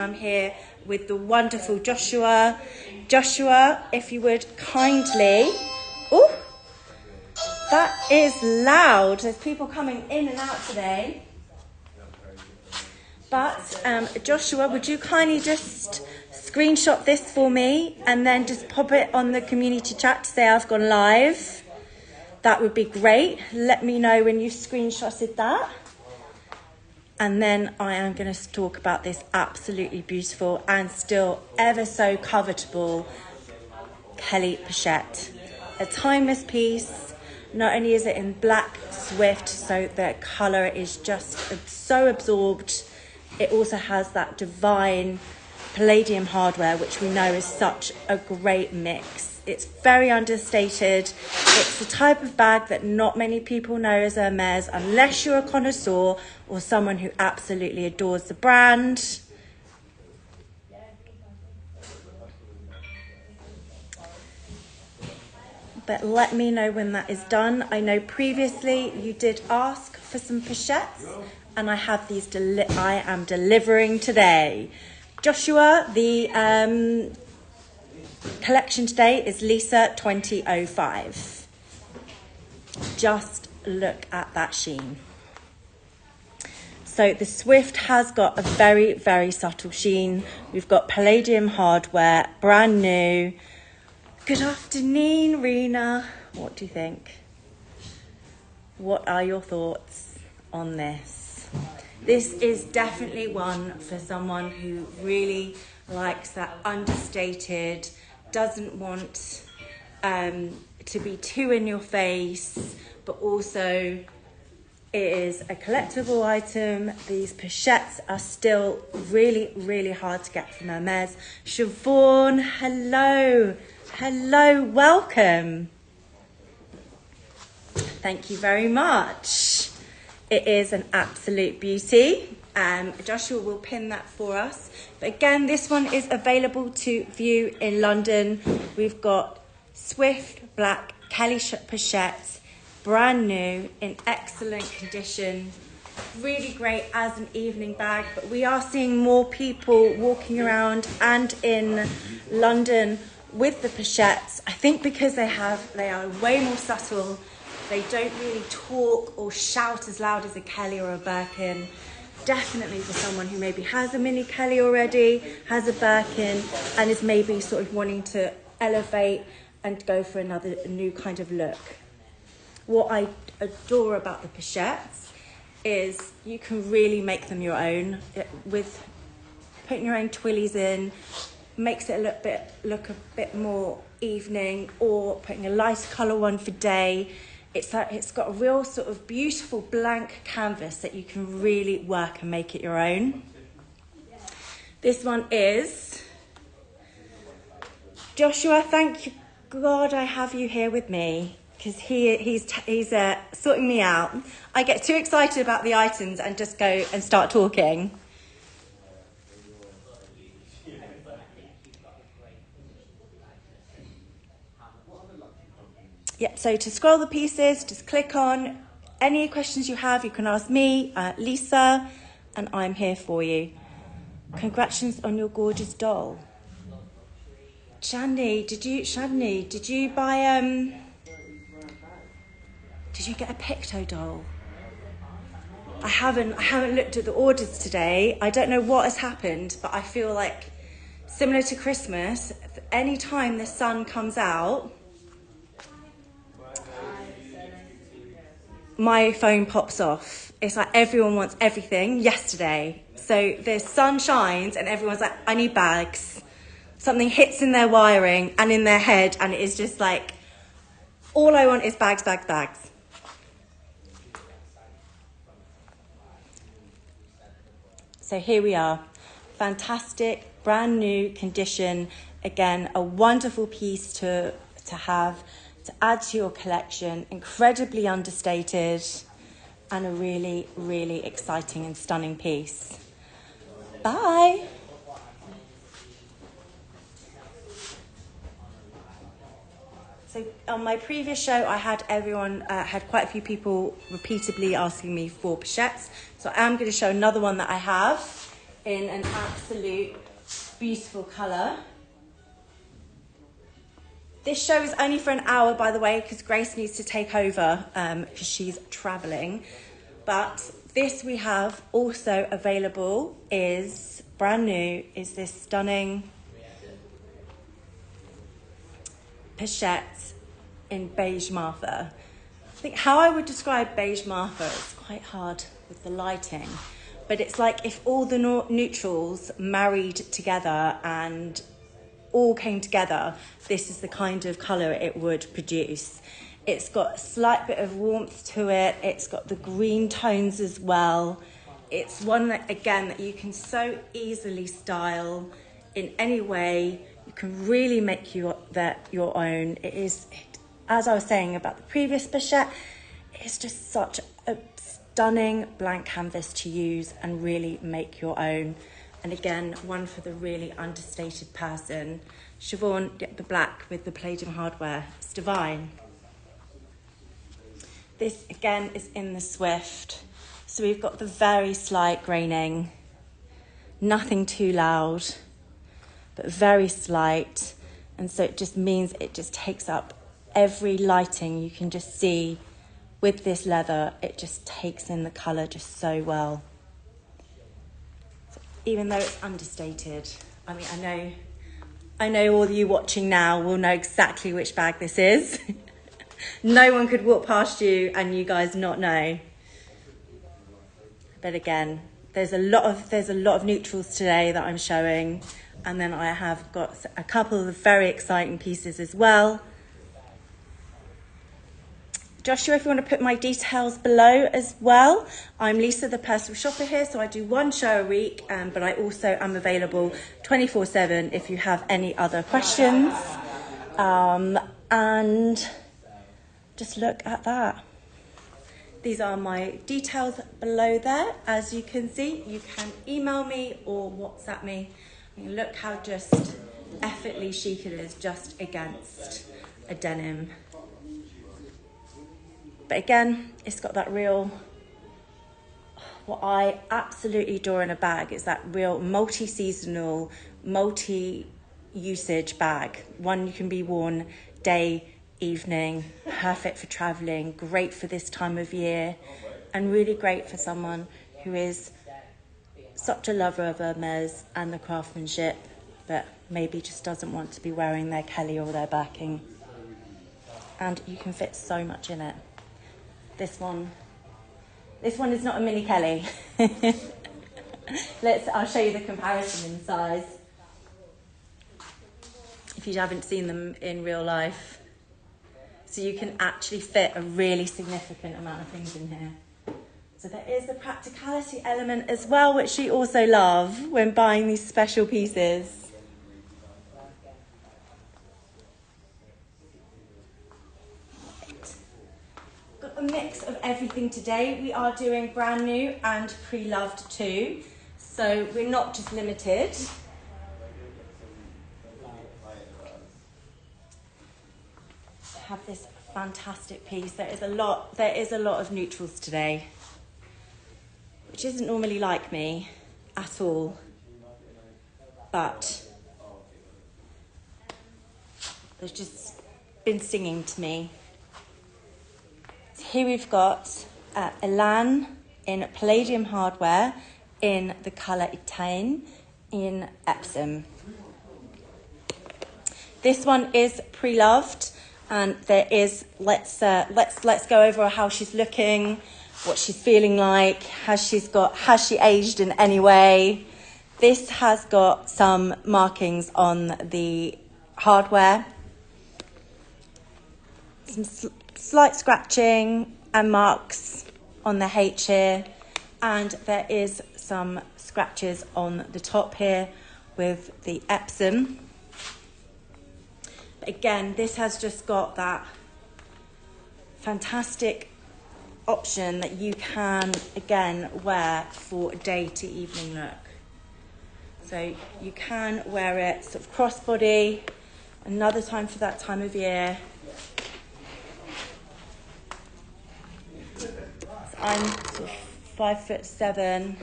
I'm here with the wonderful Joshua. Joshua, if you would kindly... Oh, that is loud. There's people coming in and out today. But Joshua, would you kindly just screenshot this for me and then just pop it on the community chat to say I've gone live? That would be great. Let me know when you've screenshotted that. And then I am going to talk about this absolutely beautiful and still ever so covetable Kelly Pochette. A timeless piece. Not only is it in black Swift, so the colour is just so absorbed, it also has that divine palladium hardware, which we know is such a great mix. It's very understated. It's the type of bag that not many people know as Hermes unless you're a connoisseur or someone who absolutely adores the brand. But let me know when that is done. I know previously you did ask for some pochettes, and I have these. I am delivering today. Joshua, the collection today is Lisa 2005. Just look at that sheen. So the Swift has got a very, very subtle sheen. We've got palladium hardware, brand new. Good afternoon, Rena. What do you think? What are your thoughts on this? This is definitely one for someone who really likes that understated, doesn't want to be too in your face, but also it is a collectible item. These pochettes are still really, really hard to get from Hermes. Siobhan, hello. Hello, welcome. Thank you very much. It is an absolute beauty. Joshua will pin that for us. But again, this one is available to view in London. We've got Swift Black Kelly Pochette, brand new, in excellent condition. Really great as an evening bag. But we are seeing more people walking around and in London with the pochettes. I think because they are way more subtle. They don't really talk or shout as loud as a Kelly or a Birkin. Definitely for someone who maybe has a mini Kelly already, has a Birkin, and is maybe sort of wanting to elevate and go for another new kind of look. What I adore about the pochettes is you can really make them your own with putting your own twillies in. Makes it look a bit more evening, or putting a lighter colour one for day. It's got a real sort of beautiful blank canvas that you can really work and make it your own. This one is Joshua. Thank you, God, I have you here with me, because he's sorting me out. I get too excited about the items and just go and start talking. Yep, so to scroll the pieces, just click on any questions you have. You can ask me, Lisa, and I'm here for you. Congratulations on your gorgeous doll. Shani, did you buy, did you get a Picto doll? I haven't looked at the orders today. I don't know what has happened, but I feel like similar to Christmas, any time the sun comes out, my phone pops off. It's like everyone wants everything yesterday. So the sun shines and everyone's like, I need bags. Something hits in their wiring and in their head, and it is just like, all I want is bags, bags, bags. So here we are. Fantastic, brand new condition. Again, a wonderful piece to have, to add to your collection. Incredibly understated, and a really, really exciting and stunning piece. Bye. So on my previous show, I had had quite a few people repeatedly asking me for pochettes. So I am going to show another one that I have. in an absolute beautiful colour. This show is only for an hour, by the way, because Grace needs to take over because she's travelling. But this we have also available is brand new, is this stunning pochette in beige Martha. I think how I would describe beige Martha is quite hard with the lighting, but it's like if all the neutrals married together and all came together, this is the kind of colour it would produce. It's got a slight bit of warmth to it. It's got the green tones as well. It's one that, again, that you can so easily style in any way. You can really make your own. It is, as I was saying about the previous pochette, it's just such a stunning blank canvas to use and really make your own. And again, one for the really understated person. Siobhan, the black with the Palladium hardware. It's divine. This, again, is in the Swift. So we've got the very slight graining. Nothing too loud, but very slight. And so it just means it just takes up every lighting. You can just see with this leather, it just takes in the colour just so well. Even though it's understated. I mean, I know all of you watching now will know exactly which bag this is. No one could walk past you and you guys not know. But again, there's a lot of neutrals today that I'm showing, and then I have got a couple of very exciting pieces as well. Joshua, if you want to put my details below as well. I'm Lisa, the personal shopper here, so I do one show a week, but I also am available 24/7 if you have any other questions. And just look at that. These are my details below there. As you can see, you can email me or WhatsApp me. I mean, look how just effortlessly chic it is, just against a denim. But again, it's got that real, what I absolutely adore in a bag is that real multi-seasonal, multi-usage bag. One you can be worn day, evening, perfect for traveling, great for this time of year, and really great for someone who is such a lover of Hermes and the craftsmanship, but maybe just doesn't want to be wearing their Kelly or their Birkin. And you can fit so much in it. This one is not a mini Kelly. I'll show you the comparison in size. If you haven't seen them in real life. So you can actually fit a really significant amount of things in here. So there is the practicality element as well, which we also love when buying these special pieces. Got a mix of everything today. We are doing brand new and pre-loved too. So we're not just limited. Have this fantastic piece. There is a lot of neutrals today, which isn't normally like me at all, but it's just been singing to me. So here we've got Elan in Palladium hardware in the colour Etain in Epsom. This one is pre-loved. And there is, let's go over how she's looking, what she's feeling like, has she aged in any way. This has got some markings on the hardware, some slight scratching and marks on the H here, and there is some scratches on the top here with the Epsom. But again, this has just got that fantastic option that you can, again, wear for a day to evening look. So you can wear it sort of crossbody, another time for that time of year. So I'm sort of 5'7",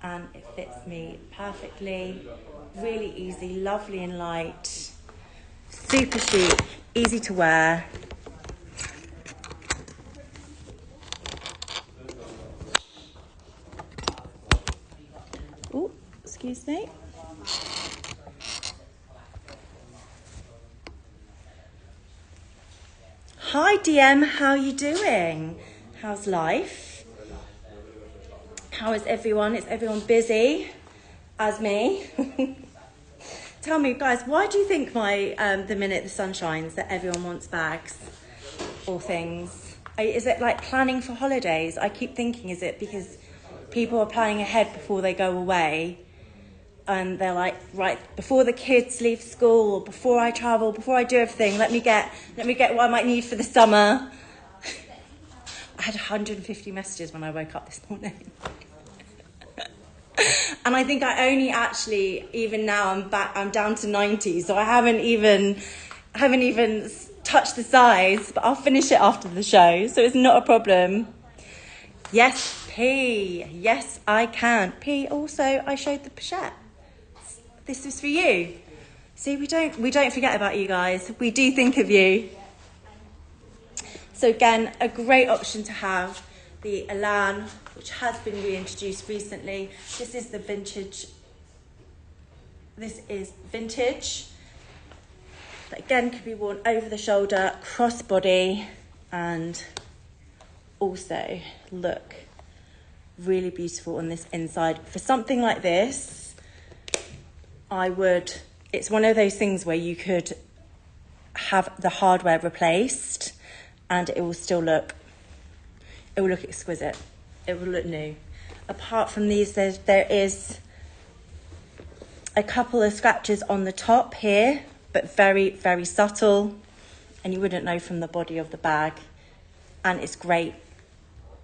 and it fits me perfectly. Really easy, lovely and light, super chic, easy to wear. Oh, excuse me. Hi DM, how are you doing? How's life? How is everyone? Is everyone busy? As me? Tell me, guys, why do you think the minute the sun shines that everyone wants bags or things? Is it like planning for holidays? I keep thinking, is it because people are planning ahead before they go away? And they're like, right, before the kids leave school, or before I travel, before I do everything, let me get what I might need for the summer. I had 150 messages when I woke up this morning. And I think I only actually, even now I'm down to 90, so I haven't even touched the size, but I'll finish it after the show, so it's not a problem. Yes, P. Yes, I can. P, also, I showed the pochette. This is for you. See, we don't forget about you guys. We do think of you. So again, a great option to have. The Elan, which has been reintroduced recently. This is the vintage. This is vintage. That again can be worn over the shoulder, crossbody, and also look really beautiful on this inside. For something like this, it's one of those things where you could have the hardware replaced and it will look exquisite. It will look new. Apart from these, there is a couple of scratches on the top here, but very, very subtle, and you wouldn't know from the body of the bag, and it's great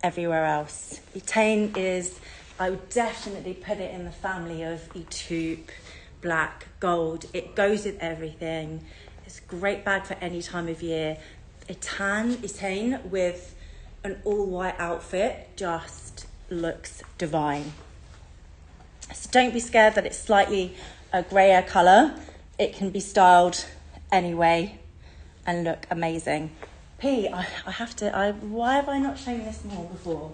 everywhere else. Etain is, I would definitely put it in the family of Etoupe, black, gold. It goes with everything. It's a great bag for any time of year. Etain with an all-white outfit just looks divine. So don't be scared that it's slightly a grayer colour. It can be styled anyway and look amazing. P, why have I not shown this more before?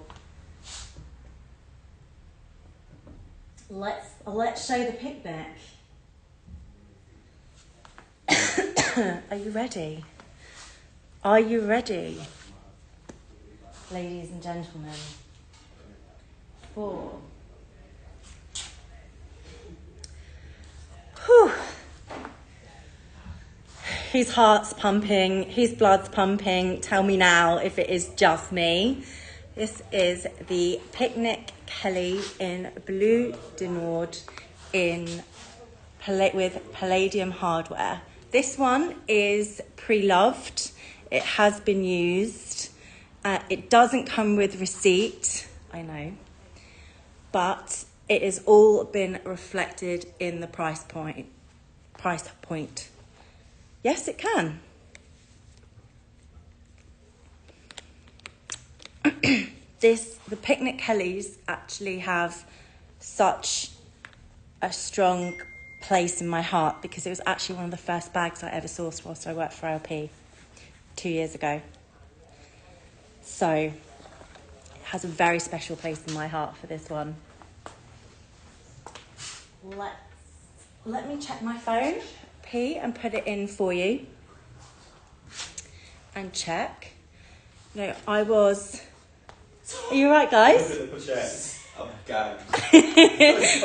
Let's show the picnic. Are you ready? Are you ready? Ladies and gentlemen. 4. Whew. His heart's pumping, his blood's pumping. Tell me now if it is just me. This is the Picnic Kelly in Bleu de Nord with Palladium hardware. This one is pre-loved. It has been used. It doesn't come with receipt, I know, but it has all been reflected in the price point. Yes, it can. The Picnic Kellys actually have such a strong place in my heart because it was actually one of the first bags I ever sourced whilst I worked for LP 2 years ago. So it has a very special place in my heart for this one. Let me check my phone, P, and put it in for you. And check. No, Are you right, guys? I'm gagged.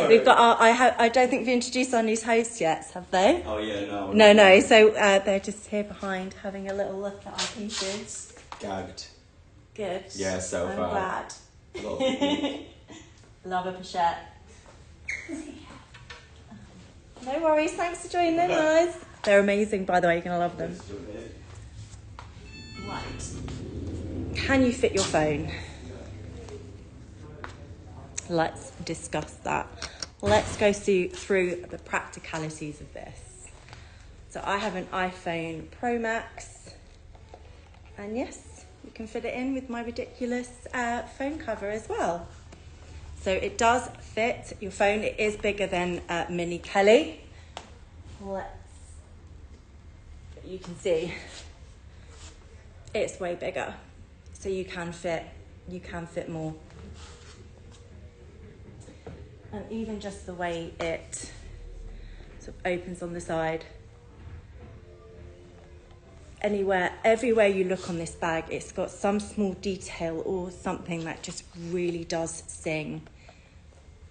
We've got I don't think we've introduced our new hosts yet, have they? Oh yeah, no. No. So they're just here behind having a little look at our pieces. Gagged. Good. Yeah, so I'm far. glad. Love a pochette. No worries. Thanks for joining them, guys. They're amazing, by the way. You're gonna love them. Right. Can you fit your phone? Let's discuss that. Let's go through the practicalities of this. So I have an iPhone Pro Max, and yes, you can fit it in with my ridiculous phone cover as well. So it does fit your phone. It is bigger than Mini Kelly. You can see it's way bigger. So you can fit more. And even just the way it sort of opens on the side. Everywhere you look on this bag, it's got some small detail or something that just really does sing.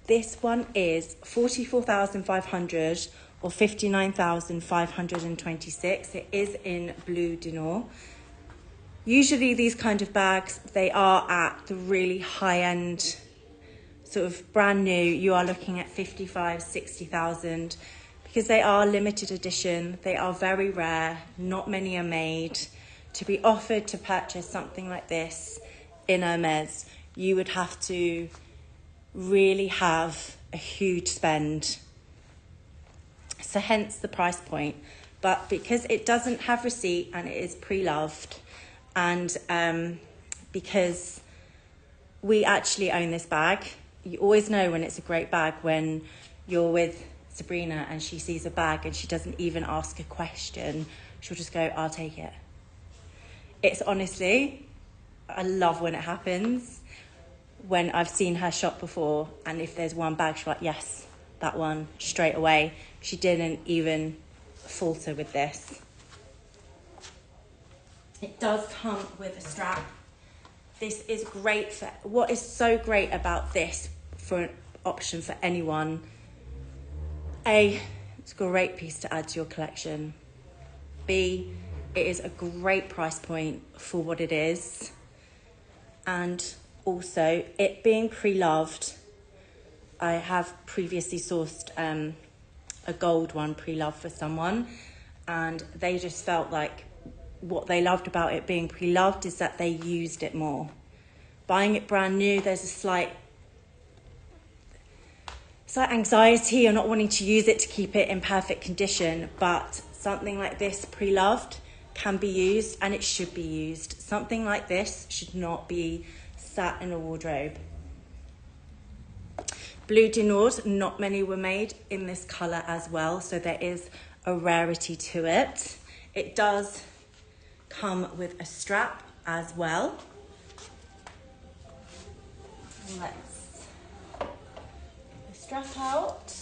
This one is 44,500 or 59,526. It is in Blue Dinor. Usually these kind of bags, they are at the really high end, sort of brand new. You are looking at 55, 60,000 because they are limited edition. They are very rare. Not many are made. To be offered to purchase something like this in Hermes, you would have to really have a huge spend. So hence the price point. But because it doesn't have receipt and it is pre-loved, and because we actually own this bag, you always know when it's a great bag when you're with Sabrina and she sees a bag and she doesn't even ask a question. She'll just go, I'll take it. It's honestly, I love when it happens. When I've seen her shop before, and if there's one bag, she's like, yes, that one, straight away. She didn't even falter with this. It does come with a strap. This is great for, what is so great about this for an option for anyone? A, it's a great piece to add to your collection. B, it is a great price point for what it is. And also, it being pre-loved, I have previously sourced a gold one pre-loved for someone, and they just felt like what they loved about it being pre-loved is that they used it more. Buying it brand new, there's a slight anxiety or not wanting to use it to keep it in perfect condition, but something like this pre-loved can be used, and it should be used. Something like this should not be sat in a wardrobe. Blue Dinors, not many were made in this colour as well, so there is a rarity to it. It does come with a strap as well. Let's get the strap out.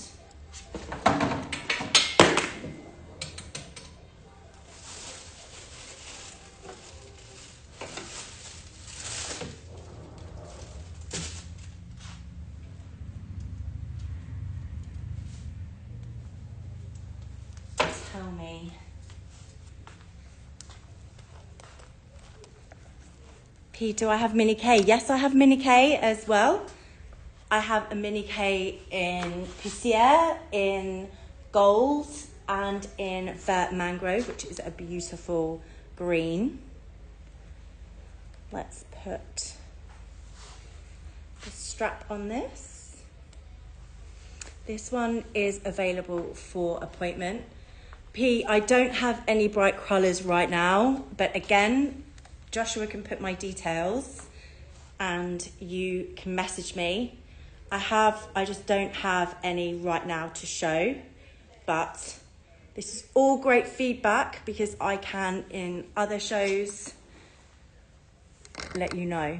Tell me. P, do I have Mini K? Yes, I have Mini K as well. I have a Mini K in Poussière, in gold, and in Vert Mangrove, which is a beautiful green. Let's put the strap on this. This one is available for appointment. P, I don't have any bright colours right now, but again, Joshua can put my details and you can message me. I just don't have any right now to show, but this is all great feedback because I can, in other shows, let you know.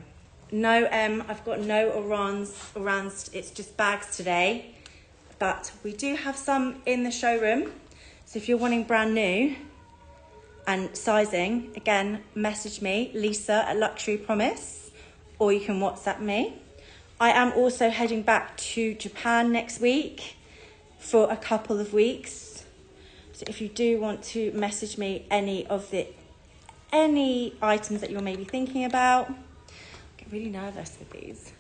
No, I've got no Orans, it's just bags today, but we do have some in the showroom. So if you're wanting brand new and sizing, again, message me, Lisa at Luxury Promise, or you can WhatsApp me. I am also heading back to Japan next week for a couple of weeks. So if you do want to message me any items that you're maybe thinking about, I get really nervous with these.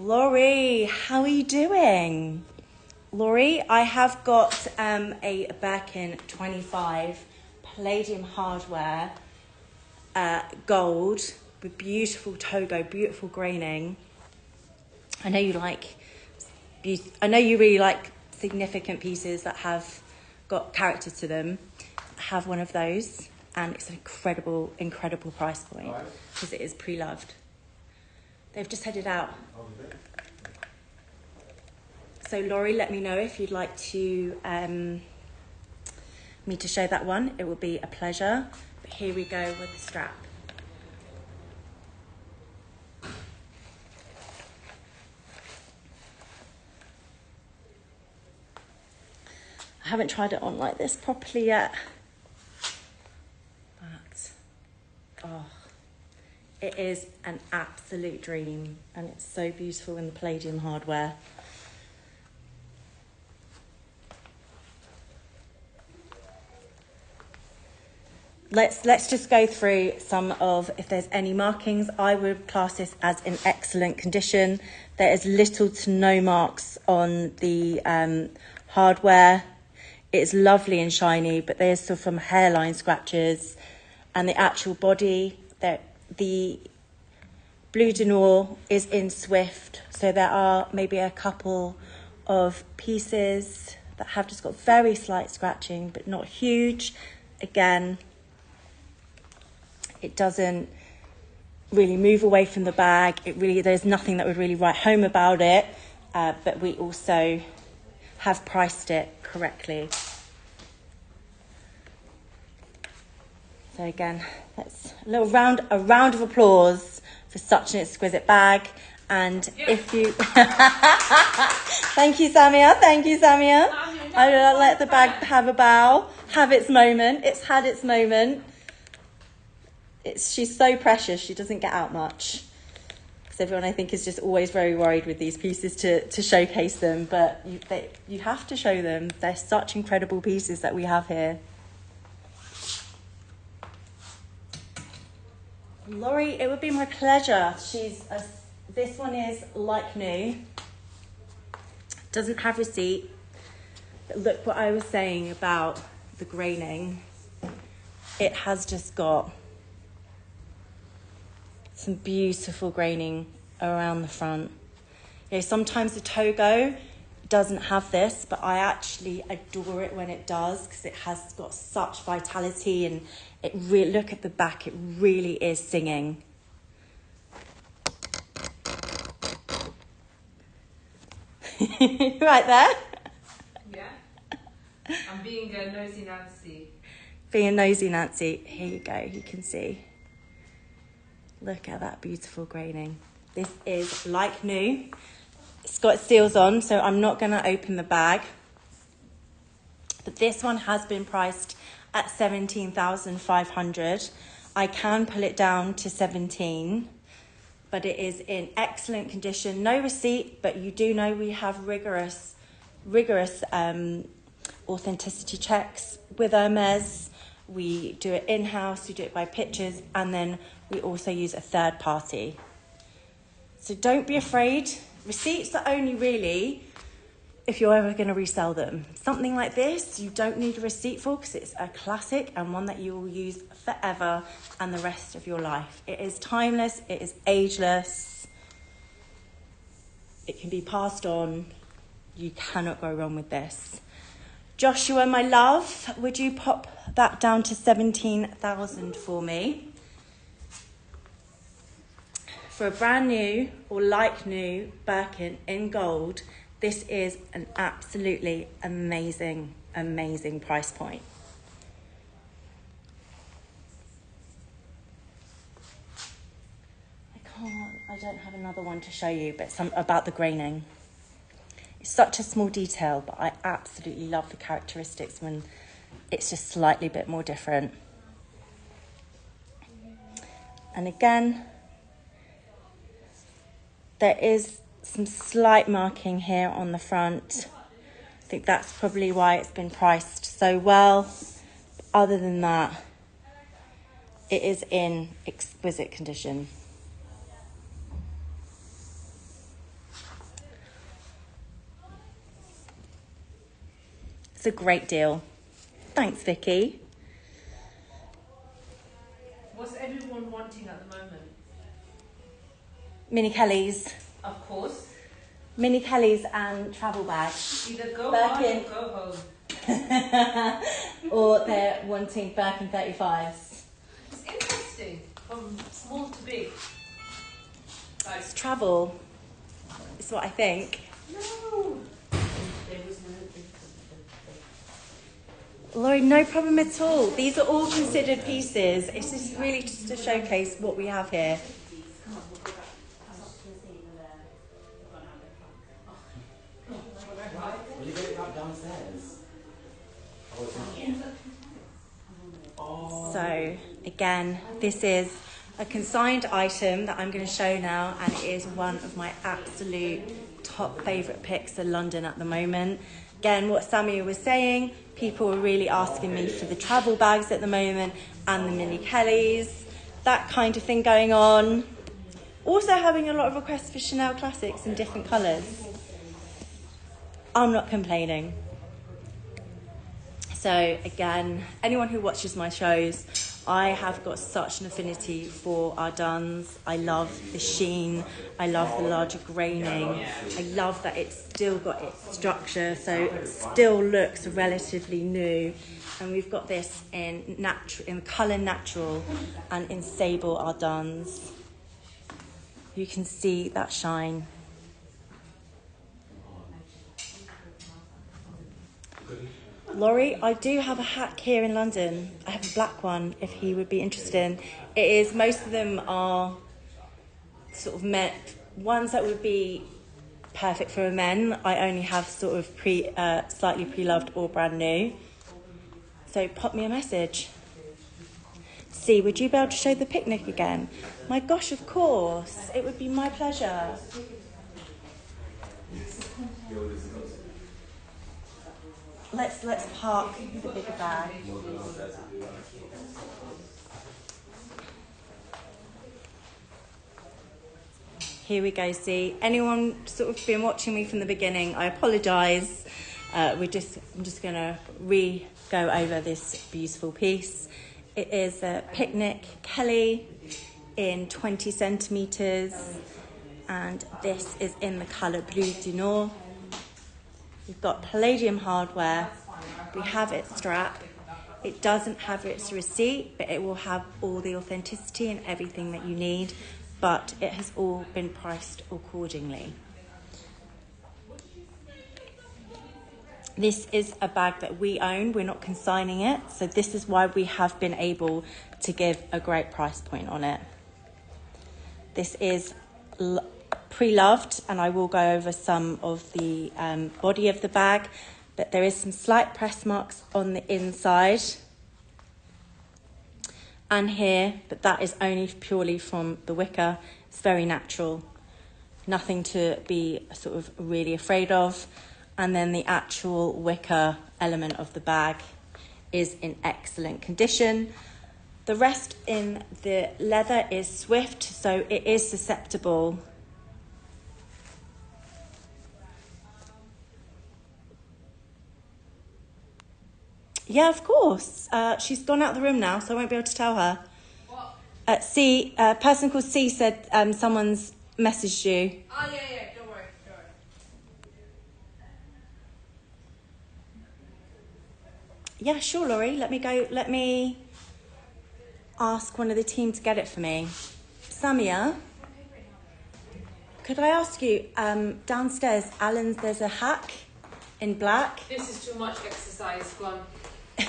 Laurie, how are you doing? Laurie, I have got a Birkin 25 palladium hardware, gold with beautiful togo, beautiful graining. I know you really like significant pieces that have got character to them. I have one of those, and it's an incredible, incredible price point because it is pre-loved. They've just headed out. So Laurie, let me know if you'd like to me to show that one. It will be a pleasure. But here we go with the strap. I haven't tried it on like this properly yet, but oh, it is an absolute dream, and it's so beautiful in the palladium hardware. Let's just go through some of, if there's any markings. I would class this as in excellent condition. There is little to no marks on the hardware. It's lovely and shiny, but there's still some hairline scratches, and the actual body, the Blue Denour is in Swift, so there are maybe a couple of pieces that have just got very slight scratching, but not huge. Again, it doesn't really move away from the bag. There's nothing that would really write home about it, but we also have priced it correctly. So again, that's a round of applause for such an exquisite bag. And if you thank you, Samia. I will let the bag have a bow, have its moment. It's had its moment. She's so precious. She doesn't get out much. Because everyone, I think, is just always very worried with these pieces to showcase them. But you have to show them. They're such incredible pieces that we have here. Laurie, it would be my pleasure. This one is like new. Doesn't have receipt. But look what I was saying about the graining. It has just got some beautiful graining around the front. You know, sometimes the Togo doesn't have this, but I actually adore it when it does, because it has got such vitality, and look at the back, it really is singing. Right there? Yeah. I'm being a nosy Nancy. Being nosy Nancy. Here you go, you can see. Look at that beautiful graining. This is like new. It's got seals on, so I'm not going to open the bag. But this one has been priced at 17,500. I can pull it down to 17, but it is in excellent condition. No receipt, but you do know we have rigorous authenticity checks with Hermes. We do it in-house, we do it by pictures, and then we also use a third party. So don't be afraid. Receipts are only really if you're ever going to resell them. Something like this, you don't need a receipt for, because it's a classic and one that you will use forever and the rest of your life. It is timeless, it is ageless. It can be passed on. You cannot go wrong with this. Joshua, my love, would you pop that down to 17,000 for me? For a brand new or like new Birkin in gold, this is an absolutely amazing, amazing price point. I don't have another one to show you, but some about the graining. It's such a small detail, but I absolutely love the characteristics when it's just slightly a bit more different. And again, there is some slight marking here on the front. I think that's probably why it's been priced so well. Other than that, it is in exquisite condition. It's a great deal. Thanks, Vicky. What's everyone wanting at the moment? Mini Kellys. Of course. Mini Kellys and travel bags. Either go Birkin. hard or go home. Or they're wanting Birkin 35s. It's interesting. From small to big. Like, It's travel. It's what I think. no. Laurie, no problem at all. These are all considered pieces. It's just really just to showcase what we have here. Will you get it up downstairs? So again, this is a consigned item that I'm going to show now, and it is one of my absolute top favourite picks in London at the moment. Again, what Samuel was saying, people are really asking me for the travel bags at the moment and the mini Kellys, that kind of thing going on. Also having a lot of requests for Chanel classics in different colours. I'm not complaining. So again, anyone who watches my shows, I have got such an affinity for our duns. I love the sheen. I love the larger graining. I love that it's still got its structure, so it still looks relatively new. And we've got this in colour natural and in sable our duns. You can see that shine. Laurie, I do have a hack here in London. I have a black one, if he would be interested. It is, most of them are sort of ones that would be perfect for men. I only have sort of slightly pre-loved or brand new. So pop me a message. See, would you be able to show the picnic again? My gosh, of course. It would be my pleasure. Let's park the bigger bag. Here we go, see. Anyone sort of been watching me from the beginning, I apologise. I'm just going to go over this beautiful piece. It is a Picnic Kelly in 20 centimetres, and this is in the colour Bleu du Nord. We've got Palladium hardware. We have its strap. It doesn't have its receipt, but it will have all the authenticity and everything that you need, but it has all been priced accordingly. This is a bag that we own. We're not consigning it, so this is why we have been able to give a great price point on it. This is pre-loved, and I will go over some of the body of the bag, but there is some slight press marks on the inside and here, but that is only purely from the wicker. It's very natural, nothing to be sort of really afraid of. And then the actual wicker element of the bag is in excellent condition. The rest in the leather is Swift, so it is susceptible. Yeah, of course. She's gone out of the room now, so I won't be able to tell her. What? C, a person called C said someone's messaged you. Oh, yeah, don't worry. Yeah, sure, Laurie. Let me ask one of the team to get it for me. Samia, could I ask you, downstairs, Alan's, there's a hack in black. This is too much exercise. Go on.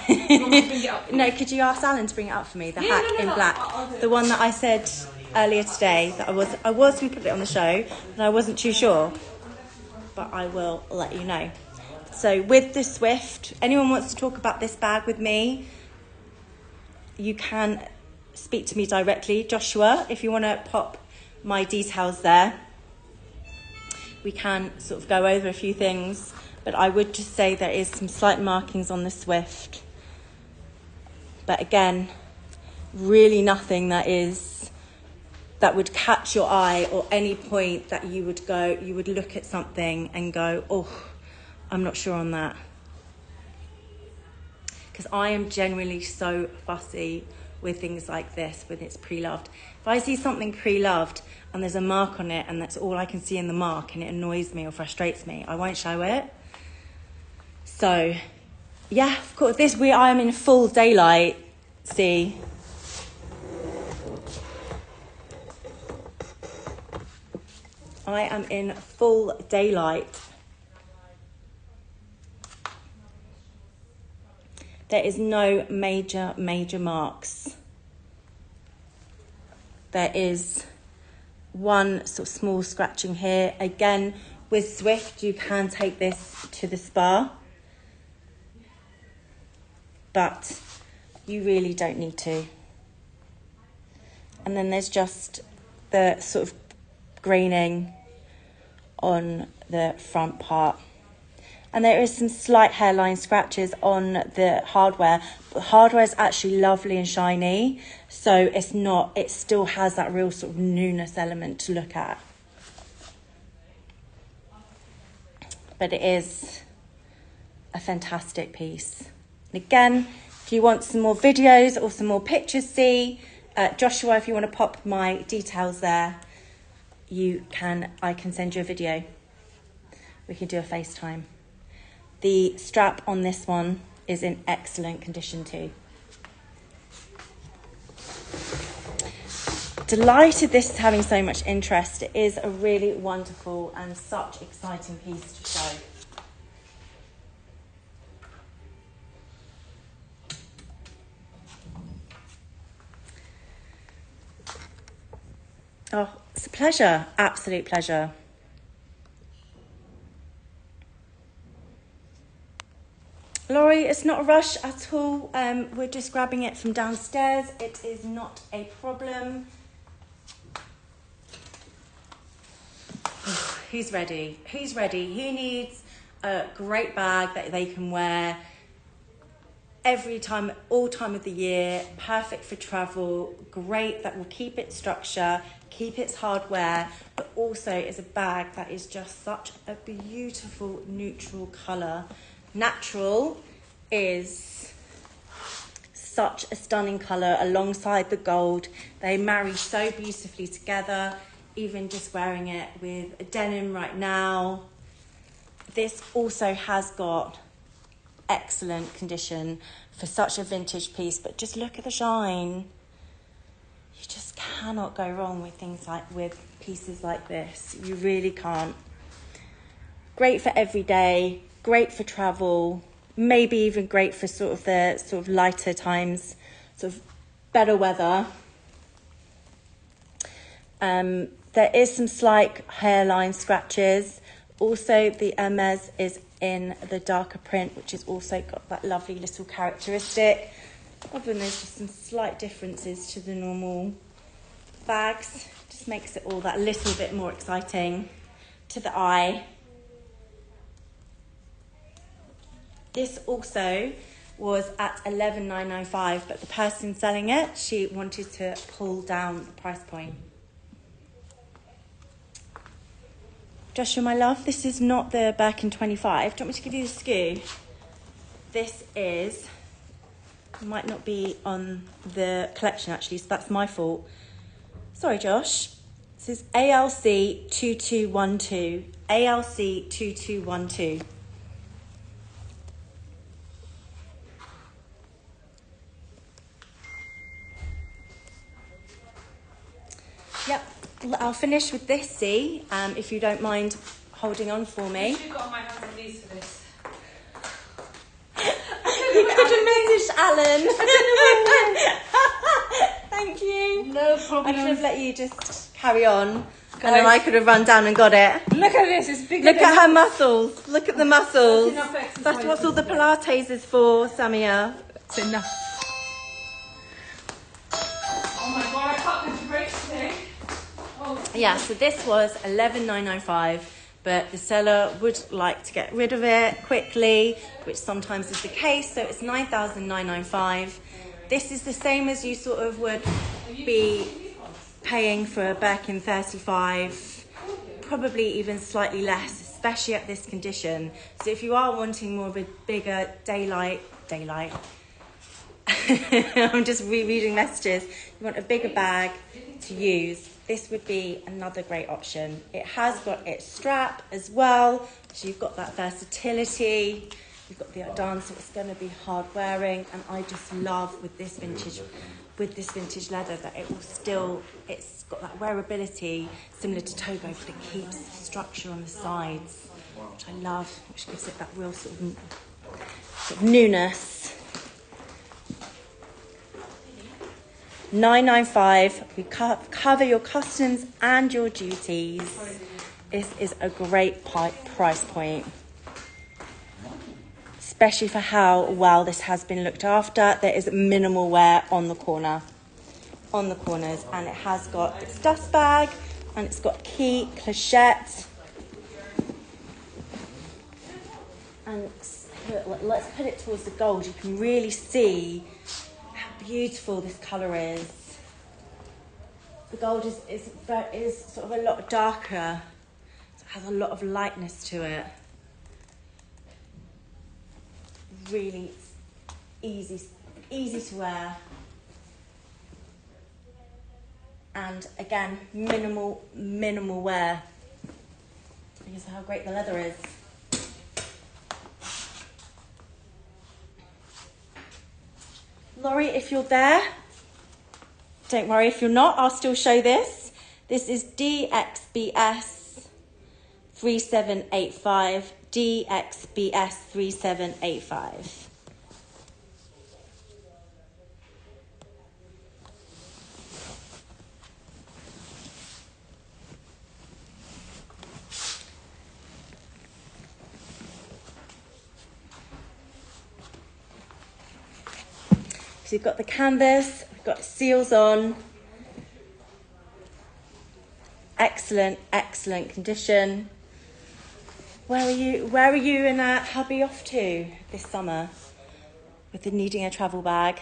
You want me to bring it up? No, could you ask Alan to bring it up for me? The Yeah, hack no, in no. black. I'll do it. The one that I said earlier today that I was going to put it on the show, and I wasn't too sure. But I will let you know. So with the Swift, anyone wants to talk about this bag with me, you can speak to me directly. Joshua, if you want to pop my details there, we can sort of go over a few things. But I would just say there is some slight markings on the Swift. But again, really nothing that would catch your eye, or any point that you would look at something and go, oh, I'm not sure on that. Because I am generally so fussy with things like this when it's pre-loved. If I see something pre-loved and there's a mark on it and that's all I can see in the mark and it annoys me or frustrates me, I won't show it. So, yeah, of course, I am in full daylight, see. I am in full daylight. There is no major marks. There is one sort of small scratching here. Again, with Swift, you can take this to the spa, but you really don't need to. And then there's just the sort of graining on the front part. And there is some slight hairline scratches on the hardware, but hardware is actually lovely and shiny, so it still has that real sort of newness element to look at. But it is a fantastic piece. And again, if you want some more videos or some more pictures, Joshua, if you want to pop my details there, I can send you a video. We can do a FaceTime. The strap on this one is in excellent condition too. Delighted this is having so much interest. It is a really wonderful and such exciting piece to show. Oh, it's a pleasure, absolute pleasure. Laurie, it's not a rush at all. We're just grabbing it from downstairs. It is not a problem. Who's ready? Who's ready? Who needs a great bag that they can wear every time, all time of the year, perfect for travel, great, that will keep its structure, keep its hardware, but also is a bag that is just such a beautiful neutral colour. Natural is such a stunning colour alongside the gold. They marry so beautifully together, even just wearing it with a denim right now. This also has got excellent condition for such a vintage piece, but just look at the shine. You just cannot go wrong with pieces like this. You really can't. Great for every day, great for travel, maybe even great for sort of lighter times, sort of better weather. There is some slight hairline scratches. Also, the Hermes is in the darker print, which has also got that lovely little characteristic. Other than there's just some slight differences to the normal bags. Just makes it all that little bit more exciting to the eye. This also was at $11,995, but the person selling it, she wanted to pull down the price point. Joshua, my love, this is not the Birkin 25. Do you want me to give you the SKU? This is, might not be on the collection actually, so that's my fault. Sorry, Josh. This is ALC 2212. ALC 2212. Yep, I'll finish with this, C, if you don't mind holding on for me. You've got my hands and knees for this. You could have managed, Alan. Thank you. No problem. I could have let you just carry on, and then I could have run down and got it. Look at this, it's bigger. Look at her muscles. Look at the muscles. That's enough exercise. That's what all the Pilates is for, Samia. It's enough. Oh my god, I can't get to break today. Oh. Yeah, so this was $11,995, but the seller would like to get rid of it quickly, which sometimes is the case, so it's $9,995. This is the same as you sort of would be paying for a Birkin 35, probably even slightly less, especially at this condition. So if you are wanting more of a bigger daylight, I'm just rereading messages. You want a bigger bag to use, this would be another great option. It has got its strap as well, so you've got that versatility. You've got the Ardans, so it's going to be hard wearing, and I just love with this vintage leather that it will still, it's got that wearability similar to Togo, but it keeps the structure on the sides, which I love, which gives it that real sort of newness. 995. We cover your customs and your duties. This is a great price point, especially for how well this has been looked after. There is minimal wear on the corners, and it has got its dust bag, and it's got key, clochette, and let's put it towards the gold. You can really see how beautiful this colour is. The gold is sort of a lot darker, so it has a lot of lightness to it. Really easy to wear, and again minimal wear because of how great the leather is. Laurie, if you're there, don't worry if you're not, I'll still show this. This is DXBS 3785. DXBS 3785. So you've got the canvas, we've got seals on. Excellent condition. Where are you and hubby off to this summer with the needing a travel bag?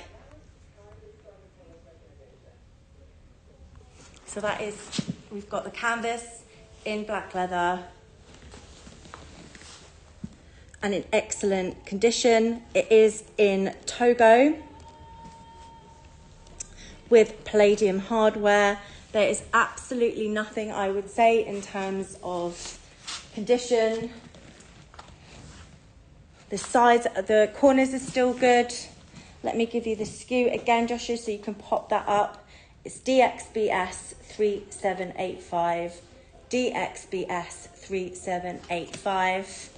So that is, we've got the canvas in black leather and in excellent condition. It is in Togo with palladium hardware. There is absolutely nothing I would say in terms of condition. The sides, the corners are still good. Let me give you the SKU again, Joshua, so you can pop that up. It's DXBS 3785. DXBS 3785.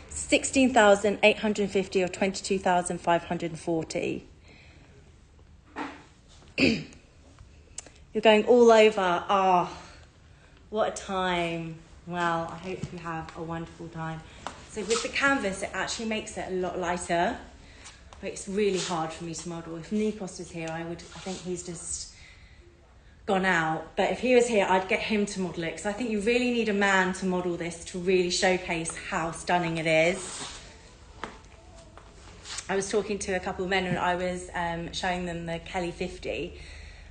16,850 or 22,540. You're going all over. Oh, what a time. Well, I hope you have a wonderful time. So with the canvas, it actually makes it a lot lighter. But it's really hard for me to model. If Nikos was here, I think he's just gone out. But if he was here, I'd get him to model it. Because I think you really need a man to model this to really showcase how stunning it is. I was talking to a couple of men and I was showing them the Kelly 50.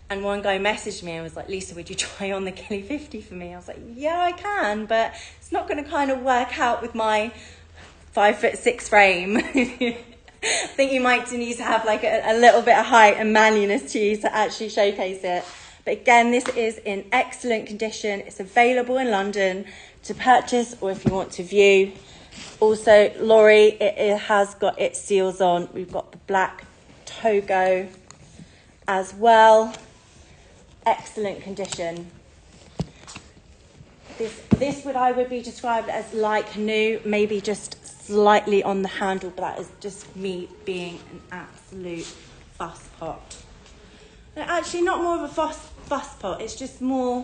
And one guy messaged me and was like, Lisa, would you try on the Kelly 50 for me? I was like, yeah, I can, but it's not going to kind of work out with my 5'6" frame. I think you might need to have like a little bit of height and manliness to you to actually showcase it. But again, this is in excellent condition. It's available in London to purchase or if you want to view. Also, Laurie, it has got its seals on. We've got the black Togo as well. Excellent condition. This I would be described as like new, maybe just slightly on the handle, but that is just me being an absolute fuss pot. No, actually not more of a fuss pot, it's just more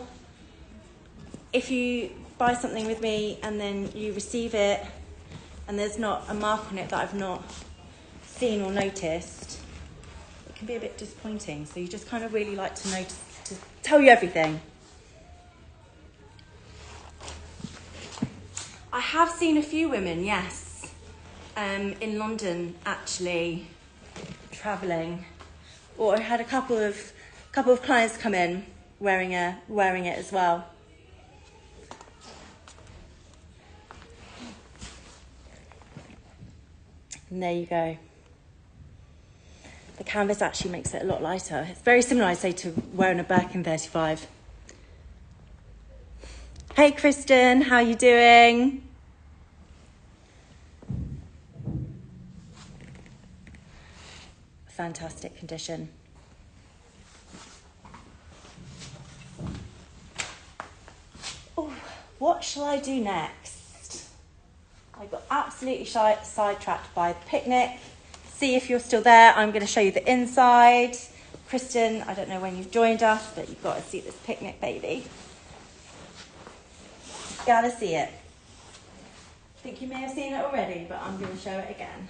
if you buy something with me and then you receive it and there's not a mark on it that I've not seen or noticed, it can be a bit disappointing. So you just kind of really like to notice, to tell you everything. I have seen a few women, yes, in London actually travelling, or I had a couple of clients come in wearing it as well. And there you go. The canvas actually makes it a lot lighter. It's very similar, I'd say, to wearing a Birkin 35. Hey, Kristen, how you doing? Fantastic condition. Oh, what shall I do next? I got absolutely sidetracked by the picnic. see if you're still there. I'm going to show you the inside. Kristen, I don't know when you've joined us, but you've got to see this picnic baby. Gotta see it. I think you may have seen it already, but I'm going to show it again.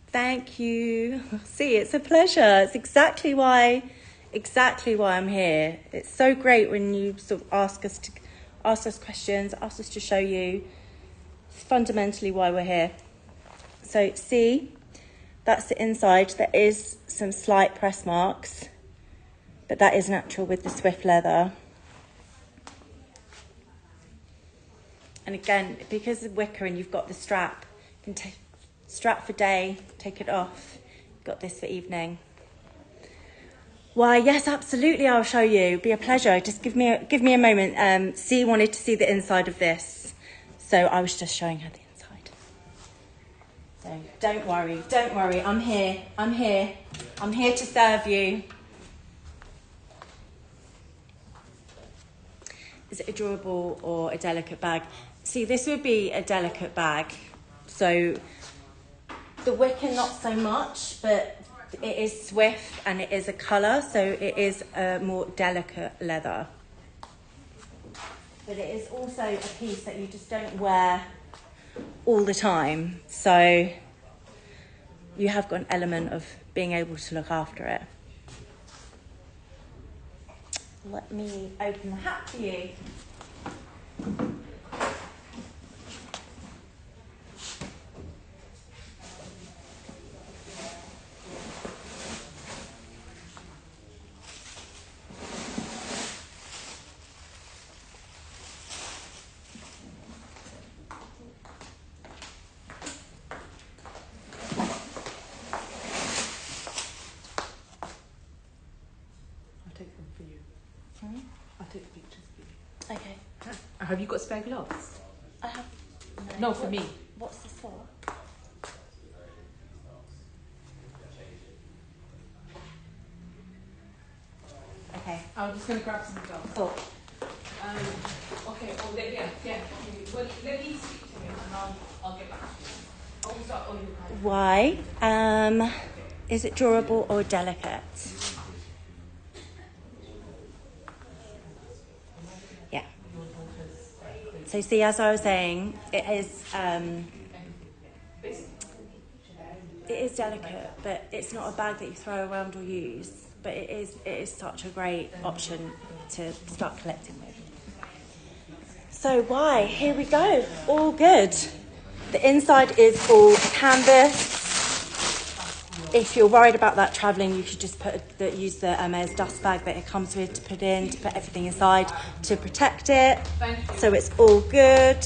Thank you. See, it's a pleasure. It's exactly why I'm here. It's so great when you sort of ask us questions, ask us to show you. It's fundamentally why we're here. So see, that's the inside. There is some slight press marks, but that is natural with the Swift leather. And again, because of wicker and you've got the strap, you can strap for day, take it off. Got this for evening. Why, yes, absolutely, I'll show you. It'd be a pleasure. Just give me a moment. C wanted to see the inside of this, so I was just showing her the inside. So don't worry. I'm here to serve you. Is it a durable or a delicate bag? See, this would be a delicate bag. So the wicker, not so much, but it is Swift and it is a colour, so it is a more delicate leather. But it is also a piece that you just don't wear all the time. So you have got an element of being able to look after it. Let me open the hat for you. I'll take pictures for you. Okay. Have you got spare gloves? I have. No, for me. What's this for? Okay. I'm just going to grab some gloves. Cool. Okay. Oh, yeah. Well, let me speak to him and I'll get back to you. I'll start on you. Why? Is it durable or delicate? Yeah. So see, as I was saying, it is delicate, but it's not a bag that you throw around or use. But it is such a great option to start collecting with. So why? Here we go. All good. The inside is all canvas. If you're worried about that travelling, you should just use the Hermes dust bag that it comes with to put everything inside to protect it. Thank you. So it's all good.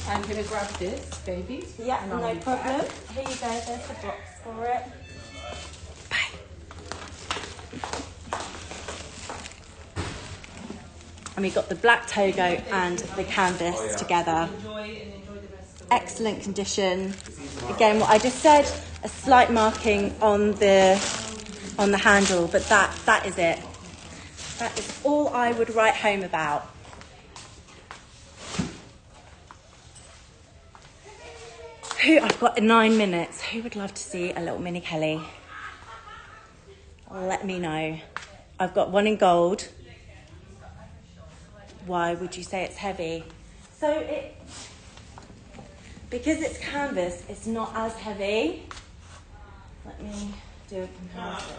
I'm going to grab this, baby. Yeah, no problem. Here you go. There's the box for it. Bye. And we got the black togo and the canvas together. Enjoy the rest of the Excellent condition. Again, what I just said, a slight marking on the handle, but that is it. That is all I would write home about. I've got 9 minutes. Who would love to see a little mini Kelly? Let me know. I've got one in gold. Why would you say it's heavy? Because it's canvas, it's not as heavy. Let me do a comparison.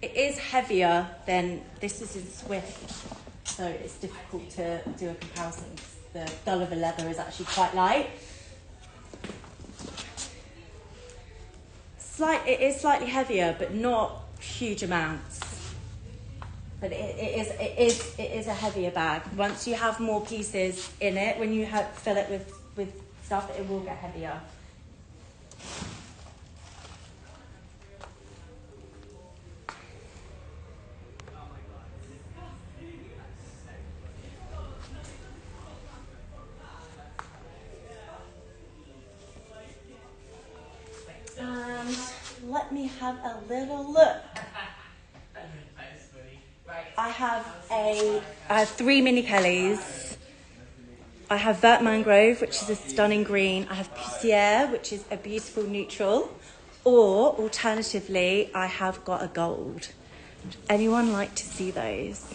It is heavier than this is in Swift, so it's difficult to do a comparison. The Gulliver leather is actually quite light. It is slightly heavier, but not huge amounts. But it is a heavier bag. Once you have more pieces in it, when you fill it with stuff, it will get heavier. And let me have a little look. Right. I have 3 mini Kellys. I have Vert Mangrove, which is a stunning green. I have Poussière, which is a beautiful neutral. Or, alternatively, I have got a gold. Would anyone like to see those?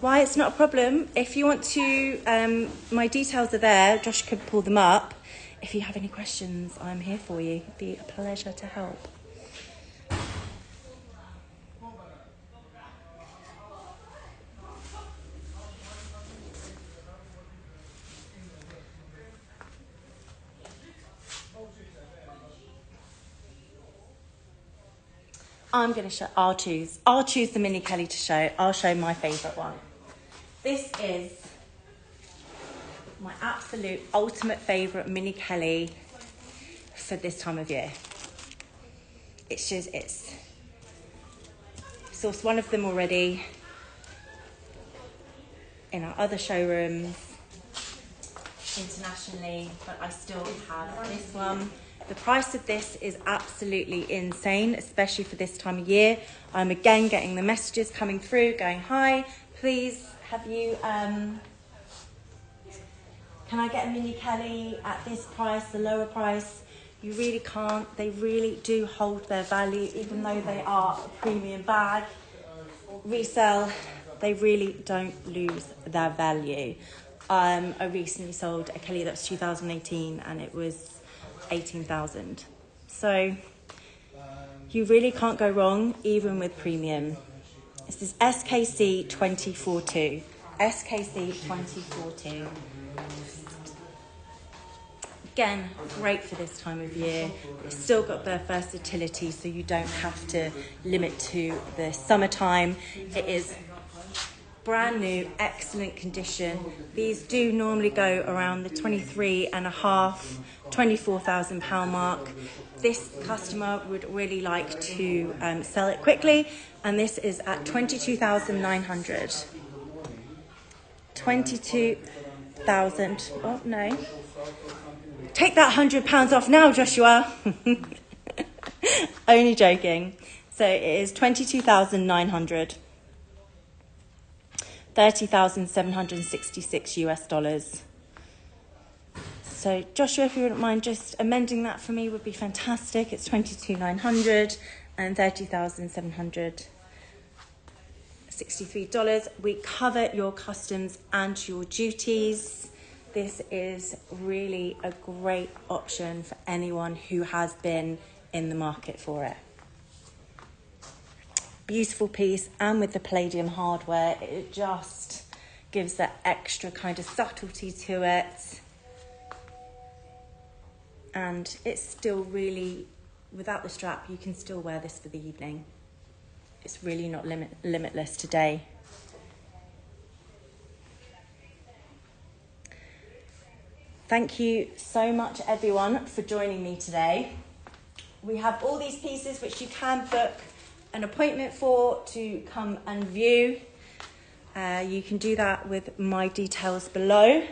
Why, it's not a problem. If you want to, my details are there. Josh could pull them up. If you have any questions, I'm here for you. It'd be a pleasure to help. I'm going to show, I'll choose the mini Kelly to show. I'll show my favourite one. This is my absolute ultimate favourite mini Kelly for this time of year. It's sourced one of them already in our other showrooms internationally, but I still have this one. The price of this is absolutely insane, especially for this time of year. I'm again getting the messages coming through going, hi, please have you, can I get a mini Kelly at this price, the lower price? You really can't. They really do hold their value, even though they are a premium bag. Resell, they really don't lose their value. I recently sold a Kelly that was 2018 and it was 18,000. So you really can't go wrong, even with premium. This is SKC 242. SKC 242. Again, great for this time of year. It's still got their versatility, so you don't have to limit to the summertime. It is brand new, excellent condition. These do normally go around the 23.5, 24,000 pound mark. This customer would really like to sell it quickly, and this is at 22,900. 22,000. Oh no! Take that £100 off now, Joshua. Only joking. So it is 22,900. 30,766 US dollars. So Joshua, if you wouldn't mind just amending that for me, would be fantastic. It's 22,900 and $30,763. We cover your customs and your duties. This is really a great option for anyone who has been in the market for it. Beautiful piece, and with the palladium hardware, it just gives that extra kind of subtlety to it. And it's still really, without the strap, you can still wear this for the evening. It's really not limitless today. Thank you so much, everyone, for joining me today. We have all these pieces which you can book an appointment for to come and view. You can do that with my details below.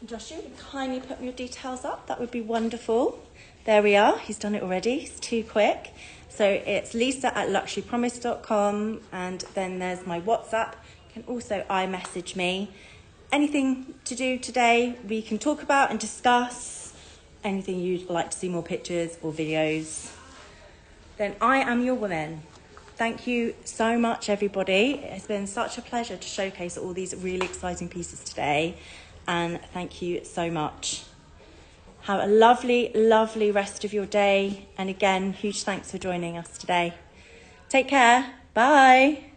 Joshua, would you kindly put your details up? That would be wonderful. There we are. He's done it already. It's too quick. So it's lisa@luxurypromise.com, and then there's my WhatsApp. You can also iMessage me. Anything to do today, we can talk about and discuss. Anything you'd like to see more pictures or videos, then I am your woman. Thank you so much, everybody. It's been such a pleasure to showcase all these really exciting pieces today, and thank you so much. Have a lovely, lovely rest of your day. And again, huge thanks for joining us today. Take care. Bye.